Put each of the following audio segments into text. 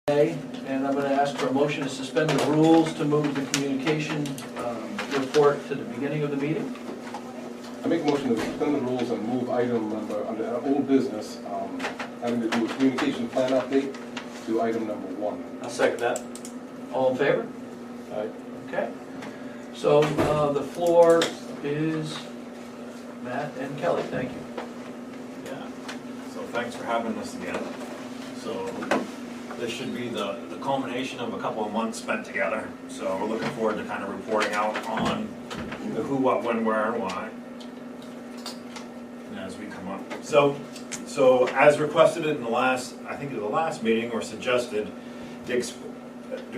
And I'm going to ask for a motion to suspend the rules to move the communication report to the beginning of the meeting. I make a motion to suspend the rules and move item number under old business, having to do with communication plan update, to item number 1. I'll second that. All in favor? Aye. Okay. So the floor is Matt and Kelly. Thank you. Yeah. So thanks for having us again. So this should be the culmination of a couple of months spent together. So we're looking forward to kind of reporting out on the who, what, when, where, and why. And as we come up. So as requested in the last, I think it was the last meeting, or suggested, to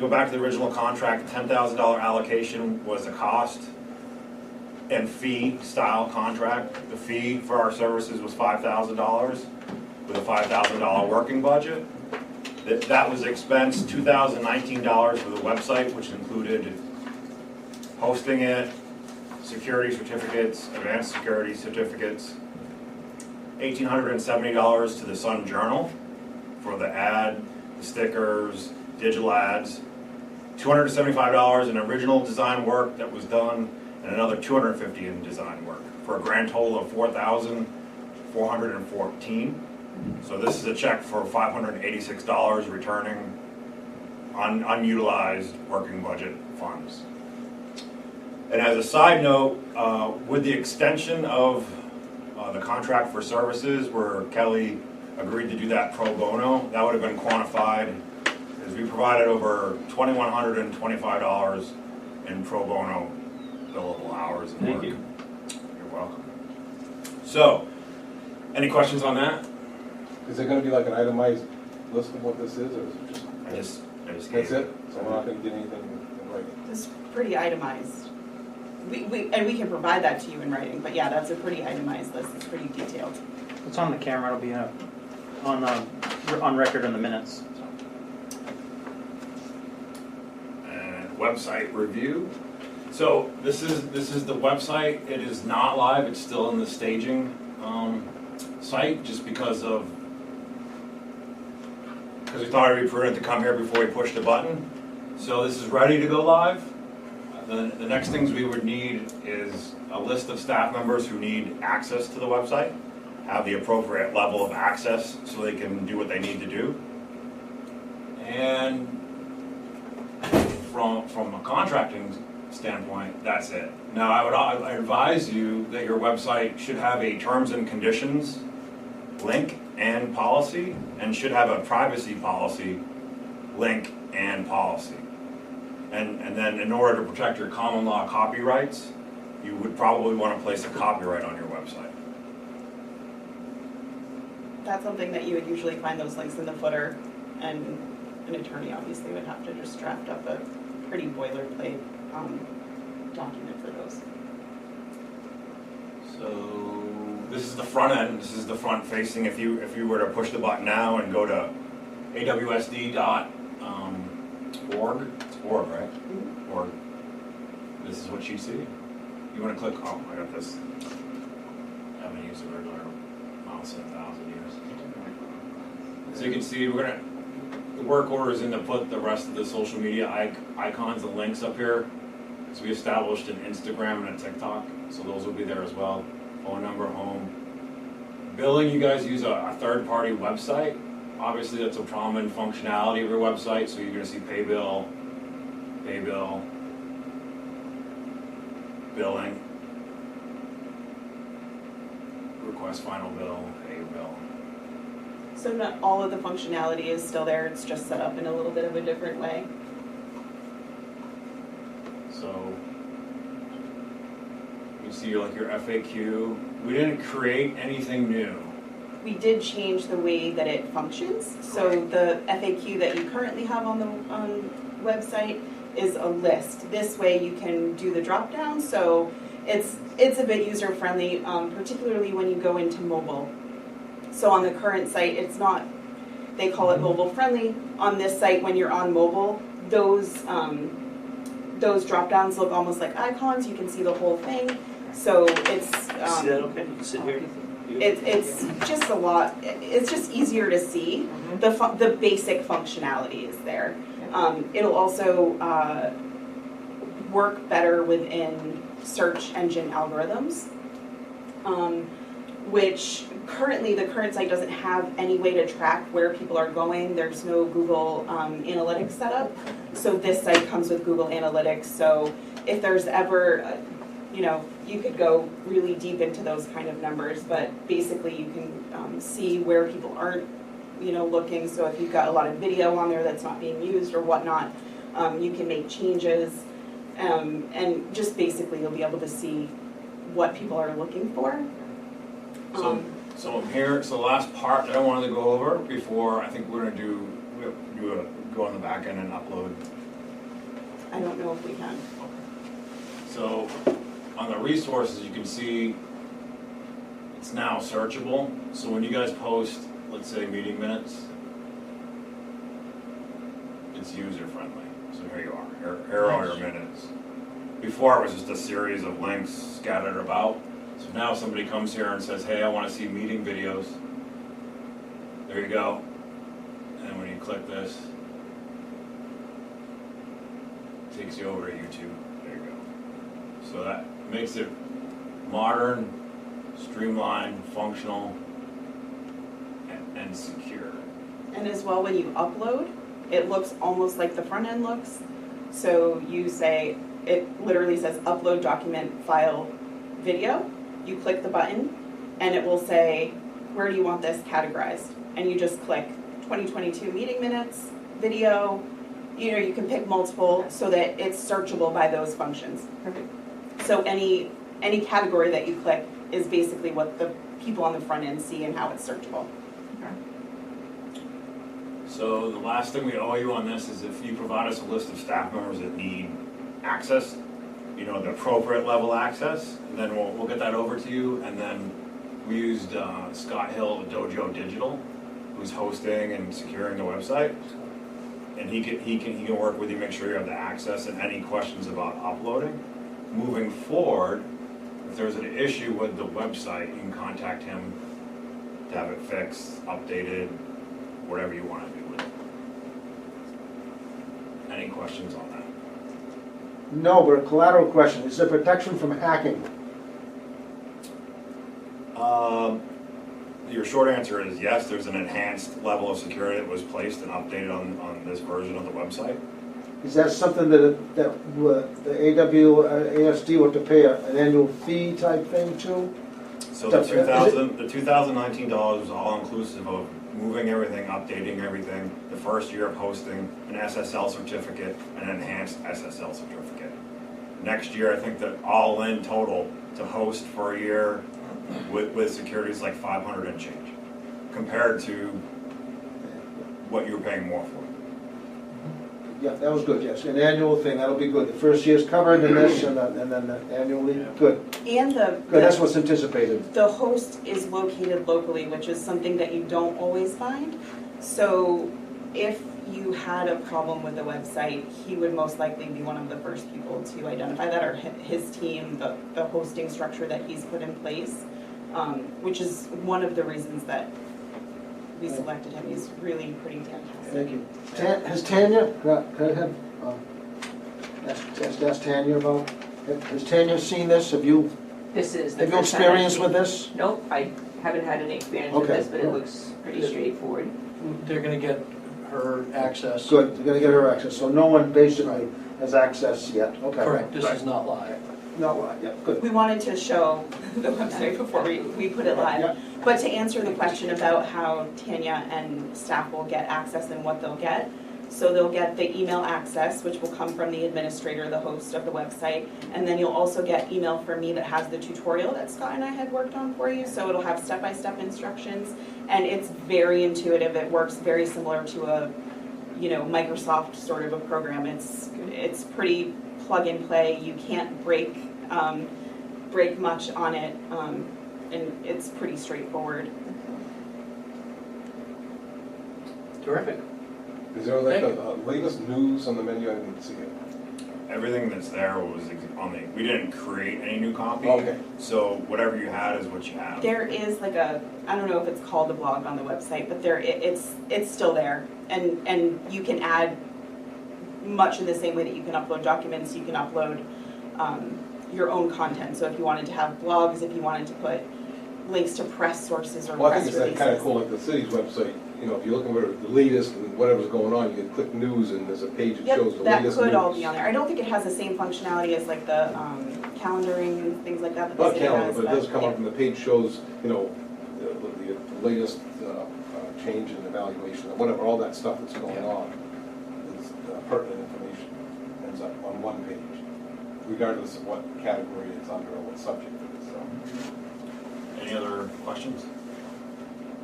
go back to the original contract, $10,000 allocation was a cost and fee style contract. The fee for our services was $5,000 with a $5,000 working budget. That was expense $2,019 for the website, which included hosting it, security certificates, advanced security certificates, $1,870 to the Sun Journal for the ad, the stickers, digital ads, $275 in original design work that was done, and another $250 in design work, for a grand total of $4,414. So this is a check for $586 returning unutilized working budget funds. And as a side note, with the extension of the contract for services, where Kelly agreed to do that pro bono, that would have been quantified as we provided over $2,125 in pro bono billable hours of work. Thank you. You're welcome. So, any questions on that? Is there going to be like an itemized list of what this is, or is it just? I just That's it? So we're not going to get anything in writing? It's pretty itemized. We can provide that to you in writing, but yeah, that's a pretty itemized list. It's pretty detailed. It's on the camera. It'll be on record in the minutes. Website review. So this is the website. It is not live. It's still in the staging site, just because we thought it'd be prudent to come here before we push the button. So this is ready to go live. The next things we would need is a list of staff members who need access to the website, have the appropriate level of access so they can do what they need to do. And from a contracting standpoint, that's it. Now I advise you that your website should have a terms and conditions link and policy, and should have a privacy policy link and policy. And then in order to protect your common law copyrights, you would probably want to place a copyright on your website. That's something that you would usually find those links in the footer, and an attorney obviously would have to just draft up a pretty boilerplate document for those. So this is the front end. This is the front facing. If you were to push the button now and go to awsd.org, it's org, right? Mm-hmm. Org. This is what you see. You want to click? Oh, I got this. I haven't used a regular mouse in 1,000 years. So you can see the work order is in to put the rest of the social media icons and links up here. So we established an Instagram and a TikTok, so those will be there as well. Phone number, home. Billing, you guys use a third-party website. Obviously, that's a common functionality of your website, so you're going to see pay bill, billing, request final bill, pay bill. So not all of the functionality is still there. It's just set up in a little bit of a different way. So you see like your FAQ. We didn't create anything new. We did change the way that it functions. So the FAQ that you currently have on the website is a list. This way you can do the drop down. So it's a bit user friendly, particularly when you go into mobile. So on the current site, it's not, they call it mobile friendly. On this site, when you're on mobile, those drop downs look almost like icons. You can see the whole thing. So it's See that okay? You can sit here. You it's just a lot, it's just easier to see. The basic functionality is there. It'll also work better within search engine algorithms, which currently the current site doesn't have any way to track where people are going. There's no Google Analytics setup. So this site comes with Google Analytics. So if there's ever, you could go really deep into those kind of numbers, but basically you can see where people aren't, looking. So if you've got a lot of video on there that's not being used or whatnot, you can make changes, and just basically you'll be able to see what people are looking for. So here, so the last part that I wanted to go over before, I think we're gonna go on the back end and upload. I don't know if we can. So on the resources, you can see it's now searchable. So when you guys post, let's say, meeting minutes, it's user friendly. So here you are. Here are your minutes. Before it was just a series of links scattered about. So now somebody comes here and says, hey, I want to see meeting videos. There you go. And then when you click this, it takes you over to YouTube. There you go. So that makes it modern, streamlined, functional, and secure. And as well, when you upload, it looks almost like the front end looks. So you say, it literally says upload document file video. You click the button and it will say, where do you want this categorized? And you just click 2022 meeting minutes, video. You can pick multiple so that it's searchable by those functions. Perfect. So any category that you click is basically what the people on the front end see and how it's searchable. So the last thing we owe you on this is if you provide us a list of staff members that need access, the appropriate level access, and then we'll get that over to you. And then we used Scott Hill at Dojo Digital, who's hosting and securing the website, and he can work with you, make sure you have the access and any questions about uploading. Moving forward, if there's an issue with the website, you can contact him to have it fixed, updated, whatever you want to do with it. Any questions on that? No, but a collateral question, is there protection from hacking? Your short answer is yes, there's an enhanced level of security that was placed and updated on this version of the website. Is that something that the ASD would have to pay an annual fee type thing too? So the $2019 was all inclusive of moving everything, updating everything, the first year of hosting, an SSL certificate, and an enhanced SSL certificate. Next year, I think that all in total to host for a year with security is like $500 and change, compared to what you were paying more for. Yeah, that was good, yes, an annual thing, that'll be good. The first year's covered in this and then annually, good. And Good, that's what's anticipated. the host is located locally, which is something that you don't always find. So if you had a problem with the website, he would most likely be one of the first people to identify that, or his team, the hosting structure that he's put in place, which is one of the reasons that we selected him. He's really pretty fantastic. Thank you. Has Tanya, could I have, ask Tanya about, has Tanya seen this? Have you This is the Have you first time I've experience seen- with this? Nope, I haven't had any experience with Okay. this, but it looks pretty straightforward. They're gonna get her access. Good, you're gonna get her access, so no one basically has access yet, okay. Correct, this is not live. No, yeah, good. We wanted to show the website before we put it Yeah. live. But to answer the question about how Tanya and staff will get access and what they'll get, so they'll get the email access, which will come from the administrator, the host of the website, and then you'll also get email from me that has the tutorial that Scott and I had worked on for you, so it'll have step-by-step instructions, and it's very intuitive. It works very similar to a, Microsoft sort of a program. It's pretty plug and play. You can't break much on it, and it's pretty straightforward. Terrific. Is there like a latest news on the menu? I didn't see it. everything that's there was on the, we didn't create any new copy. Okay. So whatever you had is what you have. There is like a, I don't know if it's called a blog on the website, but it's still there. And you can add much in the same way that you can upload documents, you can upload your own content. So if you wanted to have blogs, if you wanted to put links to press sources or Well, I press think it's that kind of releases. cool, like the city's website, you know, if you're looking for the latest and whatever's going on, you can click news and there's a page that shows the Yep, that latest could all news. be on there. I don't think it has the same functionality as like the calendaring and things like that. Not the city calendar, has, but it does come yeah. up and the page shows, you know, the latest change in evaluation, or whatever, all that stuff that's going Yeah. on is pertinent information, ends up on one page, regardless of what category it's under or what subject it is, so. Any other questions?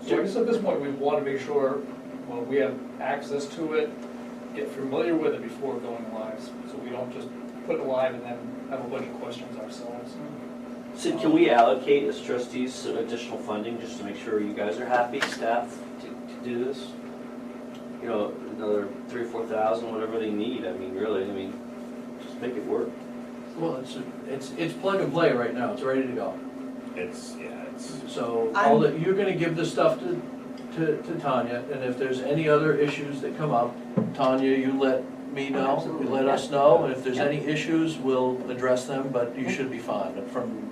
So I guess at this point, we want to make sure, well, we have access to it, get familiar with it before going live, so we don't just put it live and then have a bunch of questions ourselves. Sid, can we allocate as trustees some additional funding just to make sure you guys are happy, staff, to do this? You know, another 3,000 or 4,000, whatever they need, I mean, really, just make it work. Well, it's plug and play right now, it's ready to go. It's. So all that, you're gonna give this stuff to Tanya, and if there's any other issues that come up, Tanya, you let me know, you let us know, and if there's any issues, we'll address them, but you should be fine. From,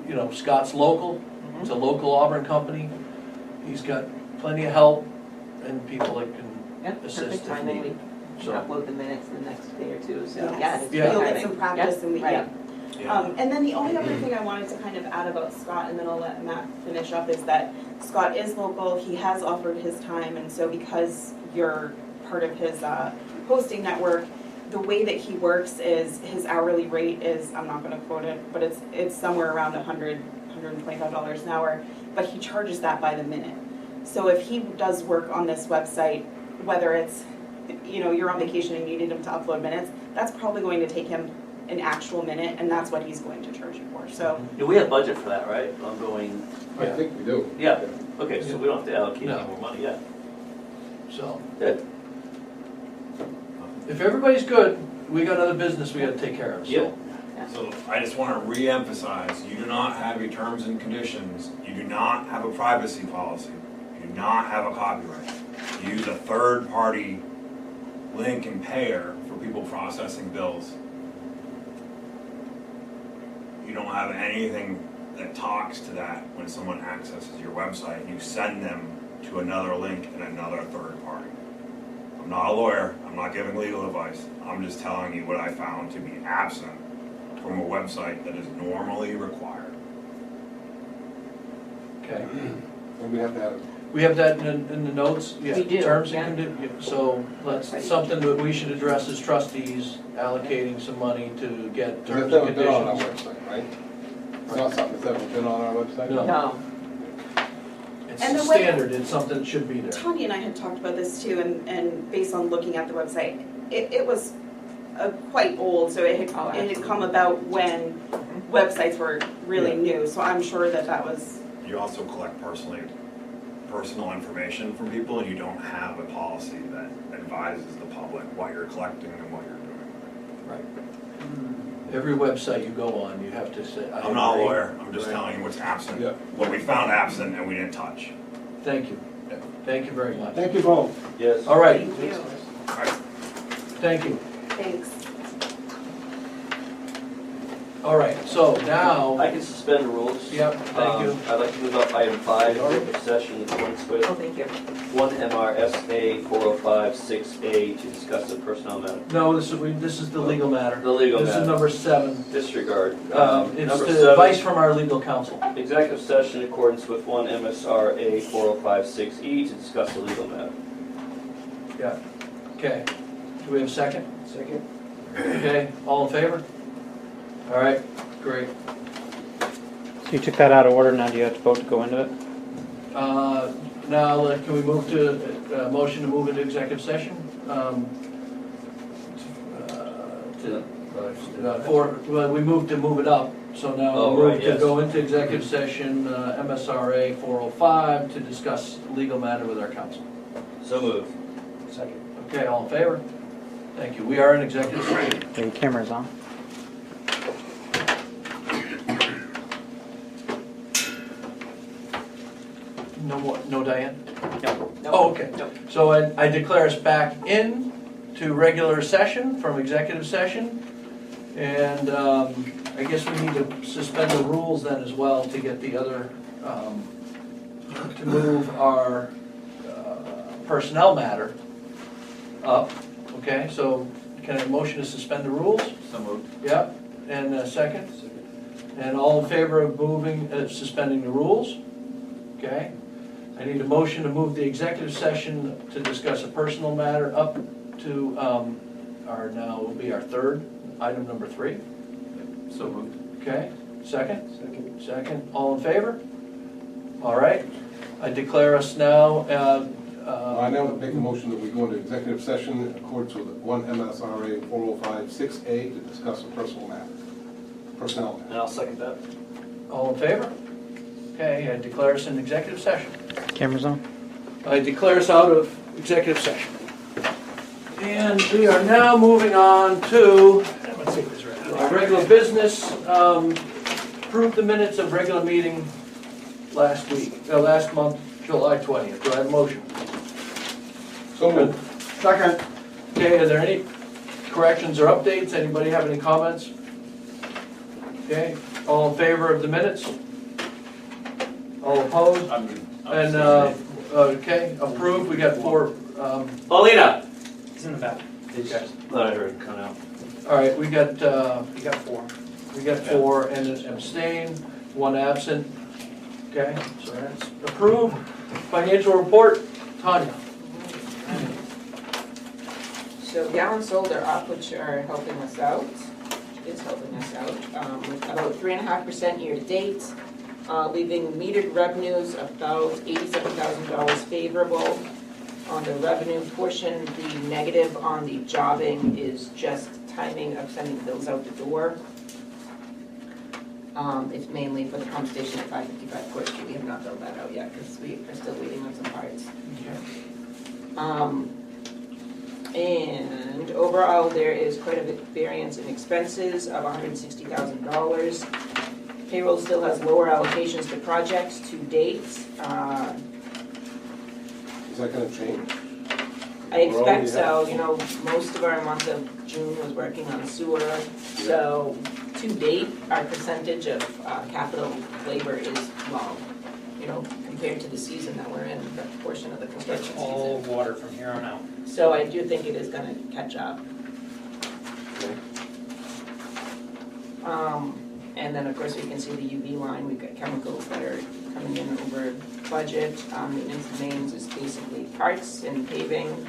you know, Scott's local, it's a local Auburn company, he's got plenty of help and people that Yeah, can assist perfect if timing. needed. We So, upload the minutes the next day or two, so Yes. yeah, it's Yeah. great You'll get timing. some practice and we, Right. yeah. Yeah. And then the only other thing I wanted to kind of add about Scott, and then I'll let Matt finish up, is that Scott is local, he has offered his time, and so because you're part of his hosting network, the way that he works is his hourly rate is, I'm not gonna quote it, but it's somewhere around $125 an hour, but he charges that by the minute. So if he does work on this website, whether it's, you know, you're on vacation and you need him to upload minutes, that's probably going to take him an actual minute, and that's what he's going to charge you for, so. Yeah, we have budget for that, right? Ongoing, I think we do. yeah, okay, so we don't have to allocate No. any more money, yeah. so, Good. if everybody's good, we got other business we gotta take care of, so. Yep. So I just want to re-emphasize, you do not have your terms and conditions, you do not have a privacy policy, you do not have a copyright. You use a third-party link and payer for people processing bills. You don't have anything that talks to that when someone accesses your website. You send them to another link and another third party. I'm not a lawyer, I'm not giving legal advice, I'm just telling you what I found to be absent from a website that is normally required. Okay. And we have to have, We have that in the notes, yeah, We do, terms yeah. and conditions, so that's something that we should address as trustees, allocating some money to get because terms that's and never been on our conditions. website, right? It's not something that's ever been on our website? No. No, It's And the way- standard, it's something that should be there. Tanya and I had talked about this too, and based on looking at the website, it was quite old, so it Oh, had come about when websites were really Yeah. new, so I'm sure that was, You also collect personal information from people, and you don't have a policy that advises the public what you're collecting and what you're doing. Right. Every website you go on, you have to say. I I'm not a agree. lawyer, I'm just Right. telling you what's absent, Yeah. what we found absent and we didn't touch. Thank you. Thank you very much. Thank you both. Yes. All right, thank you, thank you. thanks. All right, so now, I can suspend the rules. yep, thank you. I'd like to move up item 5, executive session in accordance with oh, thank you. 1 MRSA 4056A to discuss the personnel matter. No, this is the legal matter. The legal This is matter. number 7. Disregard. It's Number the 7, advice from our legal counsel. executive session in accordance with 1 MSRA 4056E to discuss the legal matter. Yeah, okay. Do we have a second? Second. Okay, all in favor? All right, great. So you took that out of order, now do you have to vote to go into it? Now, can we move to, motion to move into executive session? Well, we moved to move it up, so now Oh, we'll right, move to yes. go into executive session, MSRA 405, to discuss legal matter with our counsel. So moved. Second. Okay, all in favor? Thank you. We are in executive session. Your camera's on. No more, no Diane? No. Oh, okay. No. So I declare us back in to regular session from executive session. And I guess we need to suspend the rules then as well to get the other, to move our personnel matter up. Okay, so can I have a motion to suspend the rules? So moved. Yep, and a second? And all in favor of moving, suspending the rules? Okay. I need a motion to move the executive session to discuss a personal matter up to now will be our third, item number 3. So moved. Okay, second? Second. All in favor? All right. I declare us now, I now make a motion that we go into executive session in accordance with 1 MSRA 4056A to discuss a personal matter. Personnel And matter. I'll second that. all in favor? Okay, I declare us in executive session. Camera's on. I declare us out of executive session. And we are now moving on to Let's take this right our regular business. Approve the minutes of regular meeting last month, July 20th. Do I have a motion? So moved. Second. Okay, are there any corrections or updates? Anybody have any comments? Okay, all in favor of the minutes? All opposed? And, okay, approved, we got 4, Paulina! He's in the back. okay. Thought I heard him come out. All right, we got, You got 4. we got 4 and an abstain, 1 absent. Okay, so that's approved. Financial report, Tanya. So gallons sold are up, which are helping us out, is helping us out. About 3.5% year to date, leaving metered revenues about $87,000 favorable. On the revenue portion, the negative on the jobbing is just timing of sending bills out the door. It's mainly for the pump station at 555 Court Street. We have not billed that out yet because we are still waiting on some parts. And overall, there is quite a bit variance in expenses of $160,000. Payroll still has lower allocations to projects to date. Is that gonna change? I expect so, you know, most of our month of June was working on sewer. So to date, our percentage of capital labor is low, you know, compared to the season that we're in, the portion of the construction All season. water from here on out. So I do think it is gonna catch up. And then, of course, we can see the UV line, we've got chemicals that are coming in over budget. Maintenance and mains is basically parts and paving.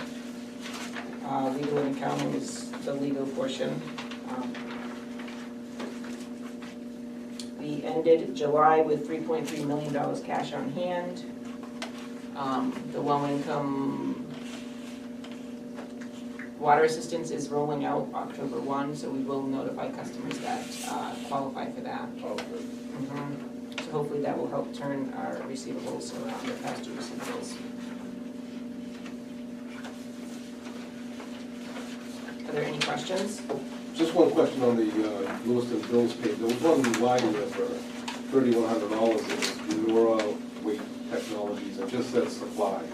Legal and accounting is the legal portion. We ended July with $3.3 million cash on hand. The low-income water assistance is rolling out October 1, so we will notify customers that qualify for that. So hopefully that will help turn our receivables around, the past due receivables. Are there any questions? Just one question on the Lewiston bills paid. There was one line there for $3,100 that was Nora Weight Technologies, and just said supplies.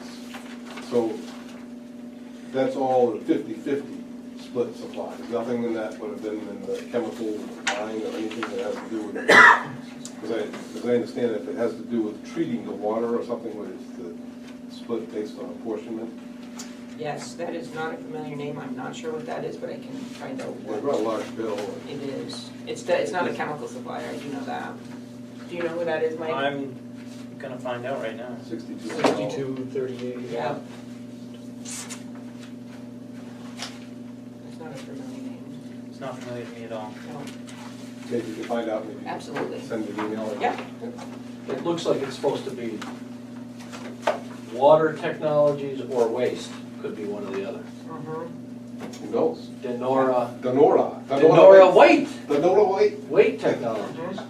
So that's all the 50-50 split supplies. Nothing in that would have been in the chemical line or anything that has to do with it. Because I understand if it has to do with treating the water or something, where it's the split based on apportionment. Yes, that is not a familiar name. I'm not sure what that is, but I can find out Well, what I brought a large bill. it is. It's not a chemical supplier, I do know that. Do you know who that is, Mike? I'm gonna find out right now. $62. 6238. Yeah. It's not a familiar name. It's not familiar to me at all. No. Maybe you can find out, maybe you Absolutely. can send an email. Yeah. It looks like it's supposed to be water technologies or waste, could be one or the other. Mhm. Who knows? Denora Weight. Weight, weight technologies.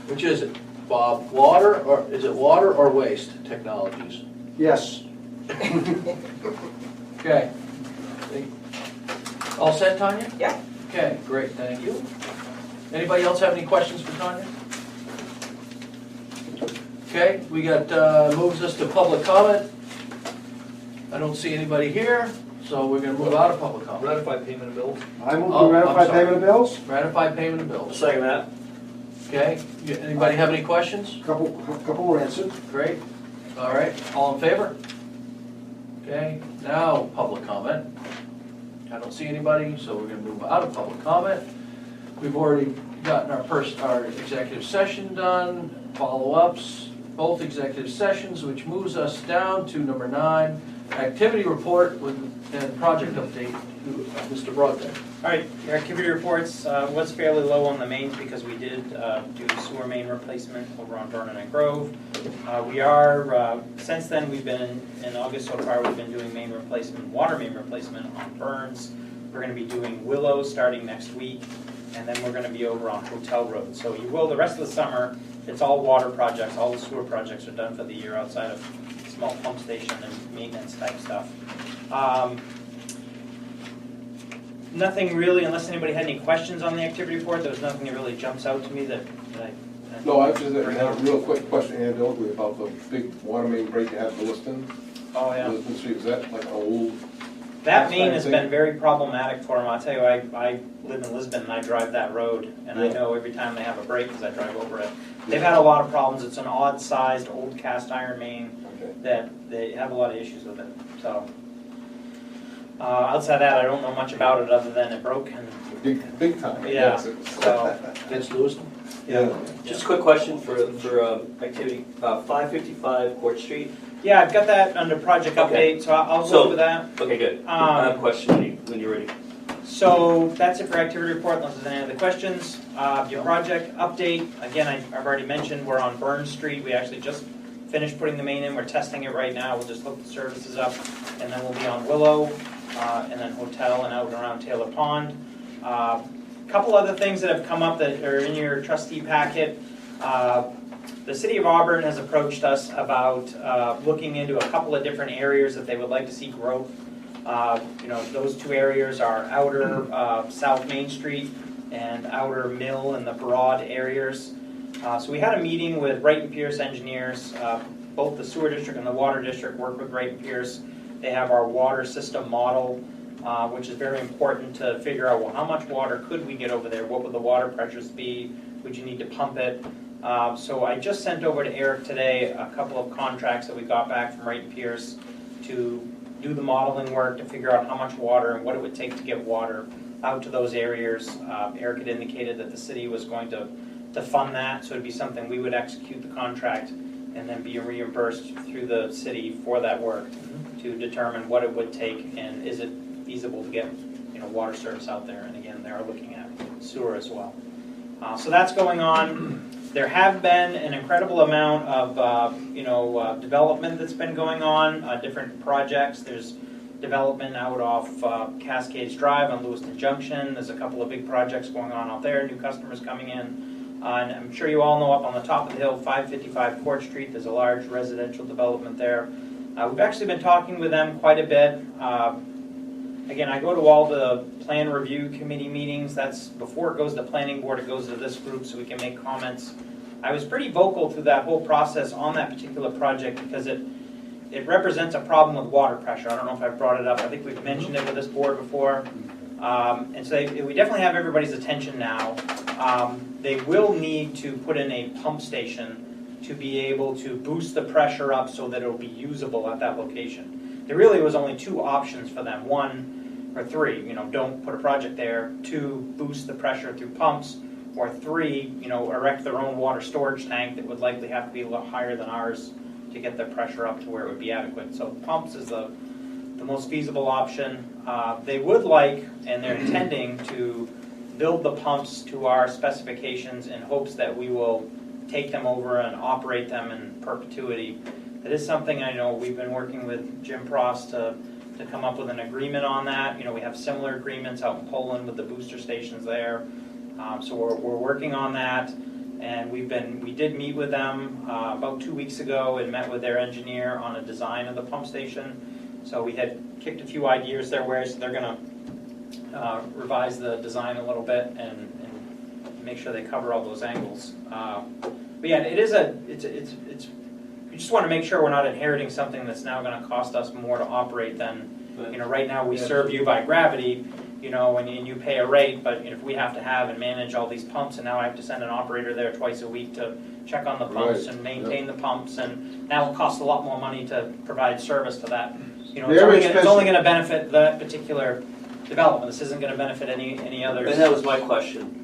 Which is it, Bob? Water, or is it water or waste technologies? Yes. Okay. All set, Tanya? Yeah. Okay, great, thank you. Anybody else have any questions for Tanya? Okay, we got, moves us to public comment. I don't see anybody here, so we're gonna move out of public comment. Ratify payment of bills. I move Oh, to I'm ratify sorry. payment of bills. Ratify payment of bills. Second that. Okay, anybody have any questions? Couple were answered. Great, all right, all in favor? Okay, now public comment. I don't see anybody, so we're gonna move out of public comment. We've already gotten our executive session done, follow-ups, both executive sessions, which moves us down to number 9, activity report and project update, Mr. Brogdon. All right, your activity reports was fairly low on the mains because we did do sewer main replacement over on Vernon and Grove. We are, since then, we've been, in August so far, we've been doing main replacement, water main replacement on Burns. We're gonna be doing Willow starting next week, and then we're gonna be over on Hotel Road. So you will, the rest of the summer, it's all water projects, all the sewer projects are done for the year outside of small pump station and maintenance type stuff. Nothing really, unless anybody had any questions on the activity report, there was nothing that really jumps out to me that I No, I just had a real quick question anecdotally about the big water main break you had in Lewiston. Oh, yeah. Lewiston Street, is that like an old? That main has been very problematic for them. I'll tell you, I live in Lisbon and I drive that road, and I know every time they have a break because I drive over it. They've had a lot of problems. It's an odd-sized, old cast iron main that they have a lot of issues with it. So outside that, I don't know much about it other than it broke and Big time. yeah. Yes, it was. So Against Lewiston? Yeah. Just a quick question for activity, 555 Court Street. yeah, I've got that under project Okay. update, so I'll So- go over that. Okay, good. I have a question when you're ready. So that's it for activity report, unless there's any other questions. Your project update, again, I've already mentioned, we're on Burns Street. We actually just finished putting the main in. We're testing it right now. We'll just hook the services up, and then we'll be on Willow, and then Hotel and out and around Taylor Pond. Couple other things that have come up that are in your trustee packet. The city of Auburn has approached us about looking into a couple of different areas that they would like to see growth. Those two areas are outer South Main Street and outer Mill and the Broad areas. So we had a meeting with Wright and Pierce engineers. Both the sewer district and the water district work with Wright and Pierce. They have our water system model, which is very important to figure out, well, how much water could we get over there? What would the water pressures be? Would you need to pump it? So I just sent over to Eric today a couple of contracts that we got back from Wright and Pierce to do the modeling work to figure out how much water and what it would take to get water out to those areas. Eric had indicated that the city was going to fund that, so it'd be something we would execute the contract and then be reimbursed through the city for that work to determine what it would take and is it feasible to get water service out there. And again, they are looking at sewer as well. So that's going on. There have been an incredible amount of development that's been going on, different projects. There's development out off Cascades Drive on Lewiston Junction. There's a couple of big projects going on out there, new customers coming in. And I'm sure you all know up on the top of the hill, 555 Court Street, there's a large residential development there. We've actually been talking with them quite a bit. Again, I go to all the plan review committee meetings. That's before it goes to planning board, it goes to this group so we can make comments. I was pretty vocal through that whole process on that particular project because it represents a problem with water pressure. I don't know if I've brought it up. I think we've mentioned it with this board before. And so we definitely have everybody's attention now. They will need to put in a pump station to be able to boost the pressure up so that it will be usable at that location. There really was only two options for them. One, or three, don't put a project there. Two, boost the pressure through pumps. Or three, erect their own water storage tank that would likely have to be a little higher than ours to get the pressure up to where it would be adequate. So pumps is the most feasible option. They would like, and they're intending to build the pumps to our specifications in hopes that we will take them over and operate them in perpetuity. That is something I know we've been working with Jim Prost to come up with an agreement on that. We have similar agreements out in Poland with the booster stations there. So we're working on that, and we did meet with them about 2 weeks ago and met with their engineer on a design of the pump station. So we had kicked a few ideas their way, so they're going to revise the design a little bit and make sure they cover all those angles. But yeah, it's, we just want to make sure we're not inheriting something that's now going to cost us more to operate than, you know, right now we serve you by gravity, you know, and you pay a rate, but if we have to have and manage all these pumps, and now I have to send an operator there twice a week to check on the pumps Right, and maintain the pumps, and now it costs a lot more money to provide service to that. You know, Very it's expensive. only going to benefit that particular development. This isn't going to benefit any others. And that was my question.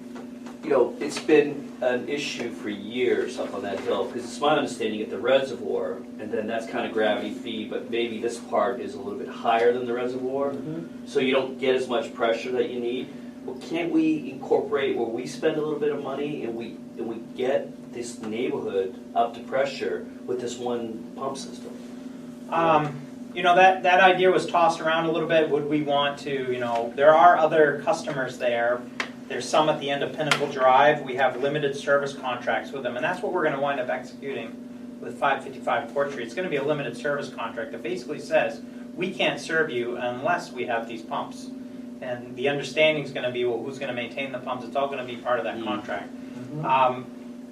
You know, it's been an issue for years up on that hill, because it's my understanding at the reservoir, and then that's kind of gravity feed, but maybe this part is a little bit higher than the reservoir, so you don't get as much pressure that you need. Well, can't we incorporate where we spend a little bit of money and we get this neighborhood up to pressure with this one pump system? You know, that idea was tossed around a little bit. Would we want to, you know, there are other customers there. There's some at the end of Pinnacle Drive. We have limited service contracts with them, and that's what we're going to wind up executing with 555 Court Street. It's going to be a limited service contract that basically says we can't serve you unless we have these pumps. And the understanding is going to be, well, who's going to maintain the pumps? It's all going to be part of that contract.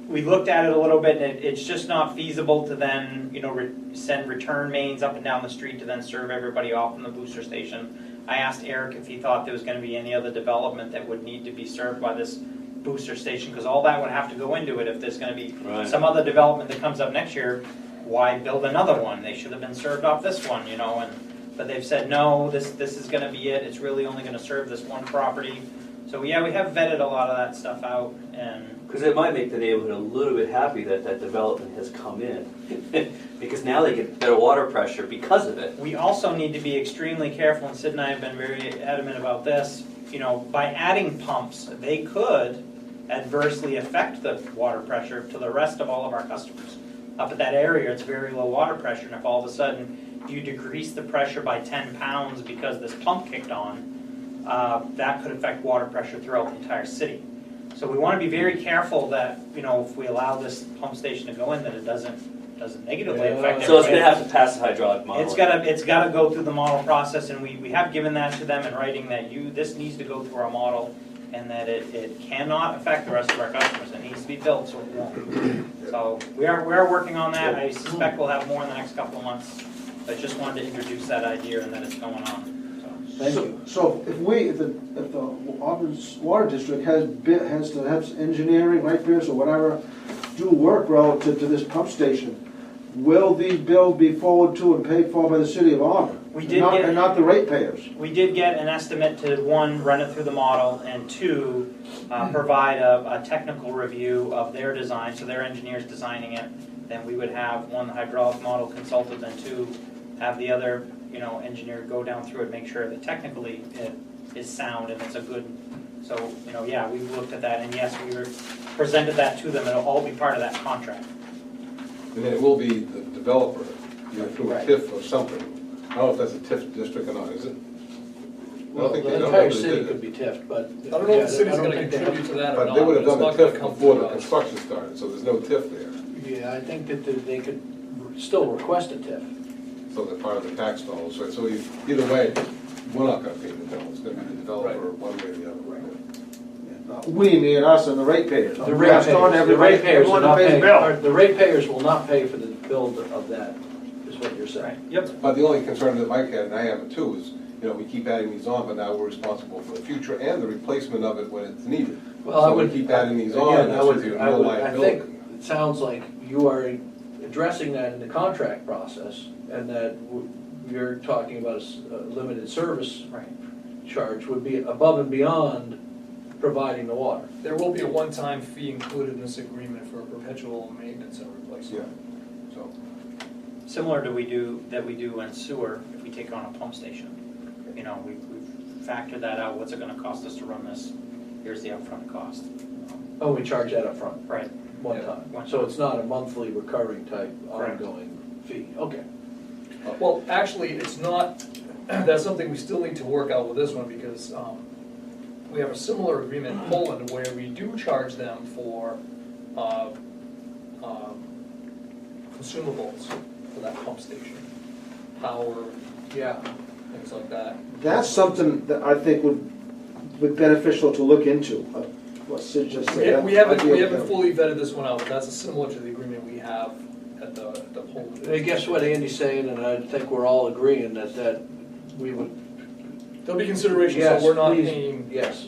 We looked at it a little bit, and it's just not feasible to then, you know, send return mains up and down the street to then serve everybody off from the booster station. I asked Eric if he thought there was going to be any other development that would need to be served by this booster station, because all that would have to go into it. If there's going to be some other development that comes up next year, why build another one? They should have been served off this one, you know. But they've said no, this is going to be it. It's really only going to serve this one property. So yeah, we have vetted a lot of that stuff out, and Because it might make the neighborhood a little bit happy that that development has come in, because now they get better water pressure because of it. we also need to be extremely careful, and Sid and I have been very adamant about this. You know, by adding pumps, they could adversely affect the water pressure to the rest of all of our customers. Up at that area, it's very low water pressure, and if all of a sudden you decrease the pressure by 10 pounds because this pump kicked on, that could affect water pressure throughout the entire city. So we want to be very careful that, you know, if we allow this pump station to go in, that it doesn't negatively affect So it's everybody. going to have to pass the hydraulic model. It's got to go through the model process, and we have given that to them in writing, that this needs to go through our model, and that it cannot affect the rest of our customers. It needs to be built, so it won't. So we are working on that. I suspect we'll have more in the next couple of months. I just wanted to introduce that idea and that it's going on. Thank you. So if the Auburn Water District has to have engineering, right, Pierce, or whatever, do work relative to this pump station, will these bills be forwarded to and paid for by the city of Auburn? We did And not the ratepayers? We did get an estimate to, one, run it through the model, and two, provide a technical review of their design, so their engineers designing it. Then we would have, one, the hydraulic model consulted, and two, have the other, you know, engineer go down through it, make sure that technically it is sound and it's a good. So, you know, yeah, we looked at that, and yes, we presented that to them. It'll all be part of that contract. And then it will be the developer, either through a Right. TIF or something. I don't know if that's a TIF district or not, is it? Well, think the they- I don't entire think they city did could it. be TIFed, but. I don't know if the city's gonna contribute to that or not. But they would have it's done the not gonna TIF come before through the us. construction started, so there's no TIF there. Yeah, I think that they could still request a TIF. So they're part of the tax dollars, so either way, we're not gonna pay the bill, it's gonna be the developer one way or the other. We, mean us, and the ratepayers. The Passed on ratepayers, the everybody, ratepayers everyone will that not pays pay, the bill. or the ratepayers will not pay for the build of that, is what you're saying. Yep. But the only concern that Mike had, and I have it too, is, you know, we keep adding these on, but now we're responsible for the future and the replacement of it when it's needed. Well, I So we would keep adding these on, again, and I this would, would be I no would, I liability. think it sounds like you are addressing that in the contract process, and that you're talking about a limited service Right. charge would be above and beyond providing the water. There will be a one-time fee included in this agreement for perpetual maintenance and replacement. Yeah, so, Similar to we do in sewer, if we take on a pump station. You know, we've factored that out. What's it going to cost us to run this? Here's the upfront cost. Oh, we charge that up front Right. one Yeah. time, so it's not a monthly recurring type Correct. ongoing fee, okay. Well, actually, it's not, that's something we still need to work out with this one, because we have a similar agreement in Poland where we do charge them for consumables for that pump station, power, Yeah. things like that. That's something that I think would be beneficial to look into. What Sid just said. We haven't fully vetted this one out, but that's similar to the agreement we have at the whole. I guess what Andy's saying, and I think we're all agreeing that we would, There'll be consideration, yes, so we're not please, paying. yes,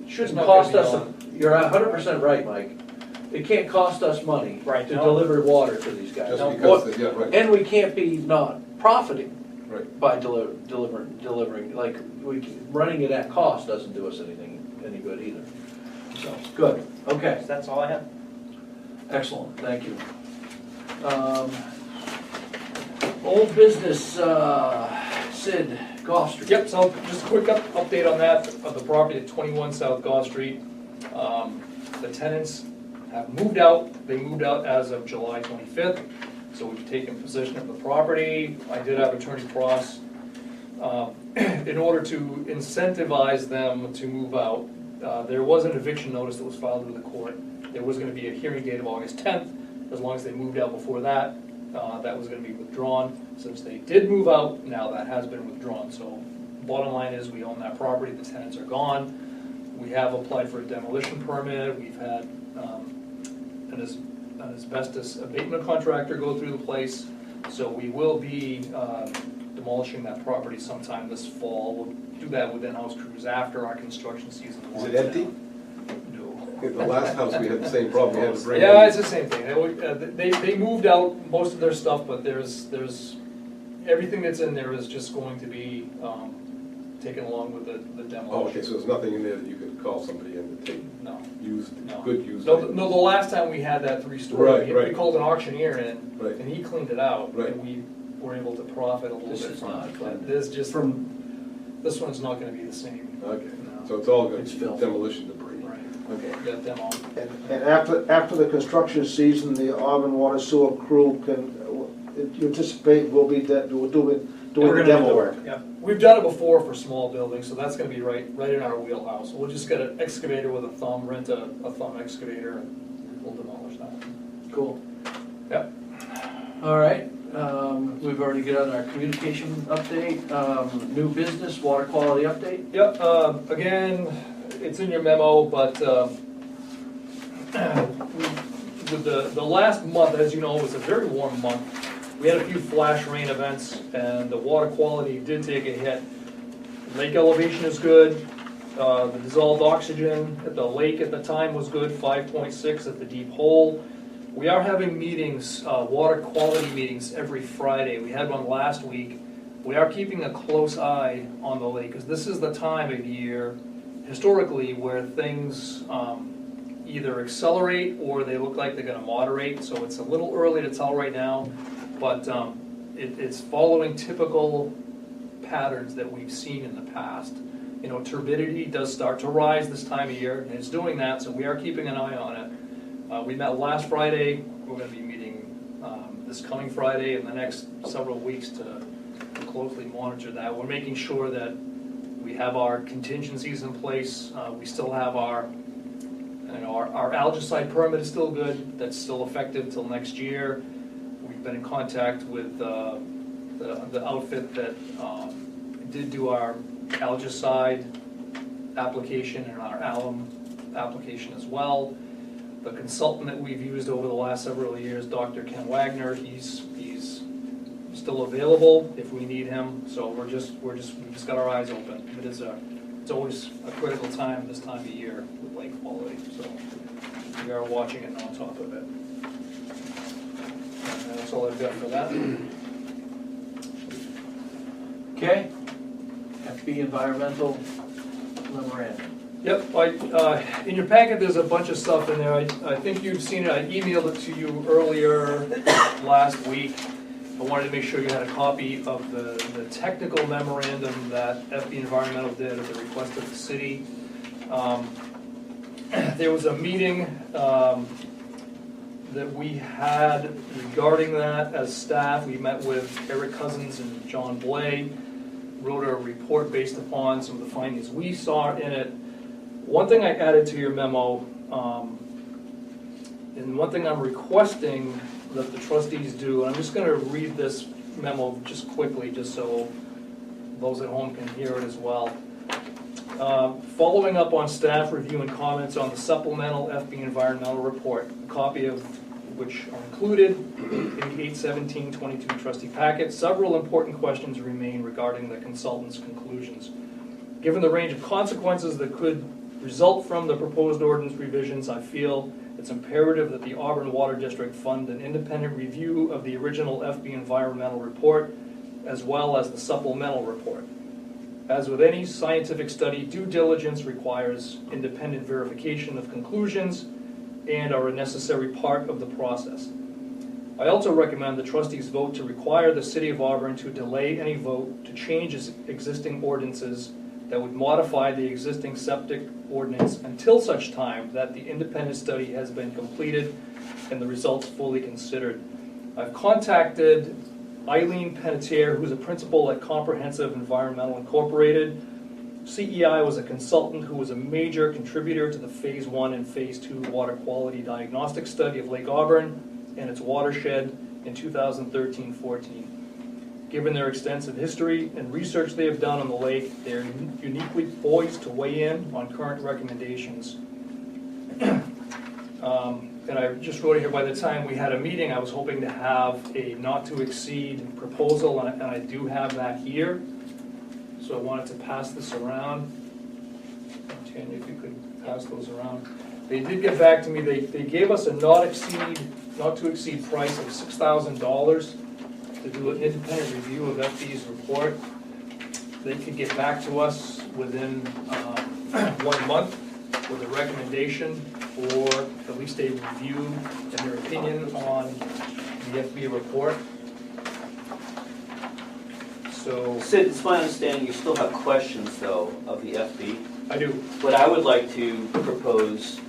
shouldn't not cost gonna us, be you're 100% right, Mike. It can't cost us money Right, to no. deliver water to these guys. Just because, yeah, right, And we can't be not profiting right. by delivering, like, running it at cost doesn't do us any good either. So, good, okay, That's all I have. excellent, thank you. Old business, Sid, Goff Street. Yep, so just a quick update on that, of the property at 21 South Goff Street. The tenants have moved out, they moved out as of July 25th, so we've taken possession of the property. I did have Attorney Cross, in order to incentivize them to move out, there was an eviction notice that was filed with the court. There was gonna be a hearing date of August 10th, as long as they moved out before that, that was gonna be withdrawn. Since they did move out, now that has been withdrawn, so bottom line is we own that property, the tenants are gone. We have applied for a demolition permit, we've had an asbestos abatement contractor go through the place, so we will be demolishing that property sometime this fall. We'll do that with in-house crews after our construction season. Is it empty? No. The last house, we had the same problem, we had to bring in. Yeah, it's the same thing. They moved out most of their stuff, but there's, everything that's in there is just going to be taken along with the demolition. Oh, okay, so there's nothing in there that you could call somebody in to take No. used, No. good used No, items? the last time we had that three-story, Right, we right. called an auctioneer in, Right. and he cleaned it out, Right. and we were able to profit a little This bit is from not it. clean. But this just, this one's not gonna be the same. Okay, No. so it's all gonna It's be filth. demolition debris? Right. Okay. Yeah, demo. And after the construction season, the Auburn Water Sewer crew can, you anticipate will be doing the demo work? Yeah, we've done it before for small buildings, so that's gonna be right in our wheelhouse. We'll just get an excavator with a thumb, rent a thumb excavator, and we'll demolish that. Cool. Yep. All right, we've already got our communication update, new business, water quality update. Yep, again, it's in your memo, but with the last month, as you know, was a very warm month. We had a few flash rain events, and the water quality did take a hit. Lake elevation is good. The dissolved oxygen at the lake at the time was good, 5.6 at the deep hole. We are having meetings, water quality meetings every Friday. We had one last week. We are keeping a close eye on the lake, because this is the time of year, historically, where things either accelerate or they look like they're gonna moderate, so it's a little early to tell right now, but it's following typical patterns that we've seen in the past. You know, turbidity does start to rise this time of year, and it's doing that, so we are keeping an eye on it. We met last Friday, we're gonna be meeting this coming Friday and the next several weeks to closely monitor that. We're making sure that we have our contingencies in place. We still have our algicide permit is still good, that's still effective till next year. We've been in contact with the outfit that did do our algicide application and our alum application as well. The consultant that we've used over the last several years, Dr. Ken Wagner, he's still available if we need him. So we've just got our eyes open. It's always a critical time this time of year with lake quality. So we are watching it and on top of it. And that's all I've got for that. Okay, FB Environmental Memorandum. Yep, in your packet, there's a bunch of stuff in there. I think you've seen it. I emailed it to you earlier last week. I wanted to make sure you had a copy of the technical memorandum that FB Environmental did at the request of the city. There was a meeting that we had regarding that as staff. We met with Eric Cousins and John Blay, wrote a report based upon some of the findings we saw in it. One thing I added to your memo, and one thing I'm requesting that the trustees do, and I'm just gonna read this memo just quickly, just so those at home can hear it as well. Following up on staff review and comments on the supplemental FB environmental report, a copy of which are included in the 8/17/22 trustee packet, several important questions remain regarding the consultant's conclusions. Given the range of consequences that could result from the proposed ordinance revisions, I feel it's imperative that the Auburn Water District fund an independent review of the original FB environmental report as well as the supplemental report. As with any scientific study, due diligence requires independent verification of conclusions and are a necessary part of the process. I also recommend the trustees vote to require the City of Auburn to delay any vote to change its existing ordinances that would modify the existing septic ordinance until such time that the independent study has been completed and the results fully considered. I've contacted Eileen Pelletier, who's a principal at Comprehensive Environmental Incorporated. CEI was a consultant who was a major contributor to the Phase 1 and Phase 2 water quality diagnostic study of Lake Auburn and its watershed in 2013-14. Given their extensive history and research they have done on the lake, they are uniquely poised to weigh in on current recommendations. And I just wrote here, by the time we had a meeting, I was hoping to have a not-to-exceed proposal, and I do have that here. So I wanted to pass this around. Tanya, if you could pass those around. They did get back to me, they gave us a not-to-exceed price of $6,000 to do an independent review of FD's report. They could get back to us within 1 month with a recommendation for at least a review and their opinion on the FB report. So, Sid, it's my understanding you still have questions, though, of the FB. I do. What I would like to propose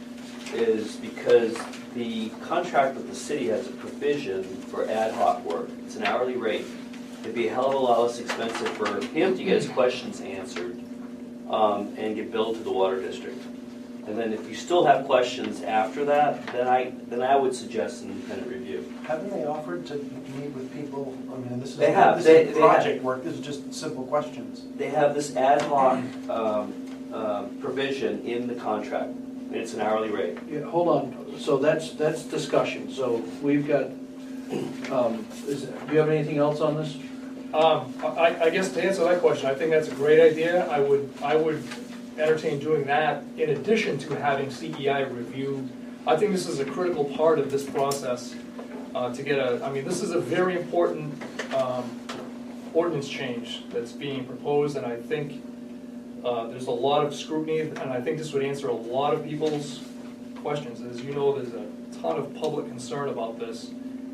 is, because the contract with the city has a provision for ad hoc work, it's an hourly rate. It'd be a hell of a lot less expensive for him to get his questions answered and get billed to the water district. And then if you still have questions after that, then I would suggest an independent review. Haven't they offered to meet with people? I mean, this is, They have. this They is project work, this is just simple questions. They have this ad hoc provision in the contract. It's an hourly rate. Yeah, hold on, so that's discussion, so we've got, do you have anything else on this? I guess to answer that question, I think that's a great idea. I would entertain doing that in addition to having CEI review. I think this is a critical part of this process to get I mean, this is a very important ordinance change that's being proposed, and I think there's a lot of scrutiny, and I think this would answer a lot of people's questions. As you know, there's a ton of public concern about this,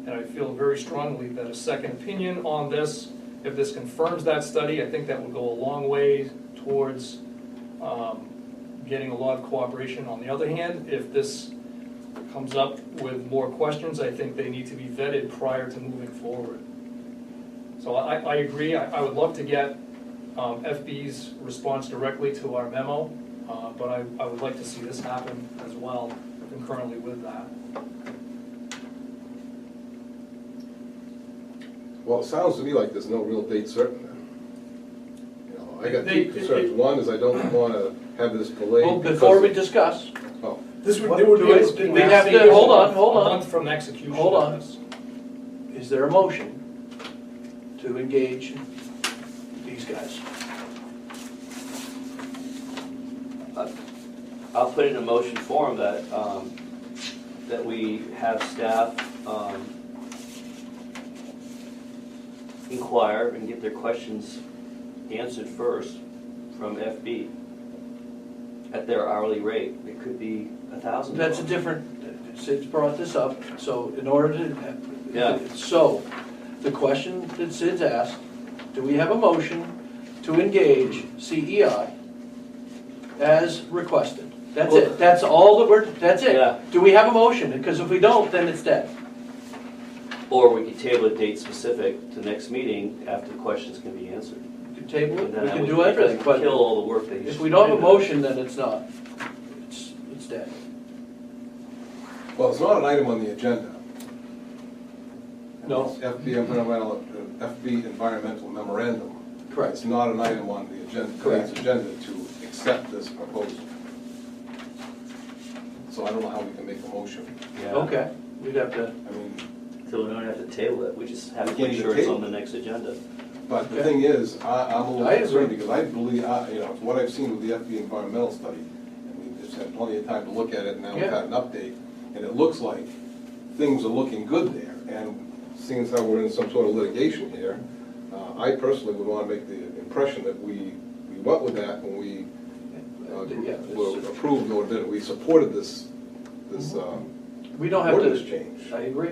and I feel very strongly that a second opinion on this, if this confirms that study, I think that would go a long way towards getting a lot of cooperation. On the other hand, if this comes up with more questions, I think they need to be vetted prior to moving forward. So I agree. I would love to get FB's response directly to our memo, but I would like to see this happen as well concurrently with that. Well, it sounds to me like there's no real date certain then. You know, I got two concerns. One is I don't want to have this delayed. Well, before we because discuss, Oh, This would, What there would be, do we have to, hold on, a month from execution Hold of on. this. is there a motion to engage these guys? I'll put in a motion form that that we have staff inquire and get their questions answered first from FB at their hourly rate. It could be $1,000. That's a different, Sid's brought this up, so in order to, Yeah. so, the question that Sid's asked, do we have a motion to engage CEI as requested? That's it, that's all that that's it. Yeah. Do we have a motion? Because if we don't, then it's dead. Or we could table a date specific to next meeting after the questions can be answered. We can table it, And then we that can would do everything, but kill all the work that he's. if we don't have a motion, then it's not. It's dead. well, it's not an item on the agenda. No. It's FB environmental memorandum. Correct. It's not an item on the agenda, Correct. tonight's agenda to accept this proposal. So I don't know how we can make a motion. Yeah. Okay, we'd have to, I mean, So we don't have to table it, we just have to We can't make even sure it's table on the next agenda. but the Okay. thing is, I'm a I little agree. concerned because I believe, you know, from what I've seen with the FB environmental study, and we've just had plenty of time to look at it, and now we've Yeah. had an update, and it looks like things are looking good there. And seeing as how we're in some sort of litigation here, I personally would want to make the impression that we went with that when we yeah, were approved, or that we supported this we don't have ordinance to, change. I agree.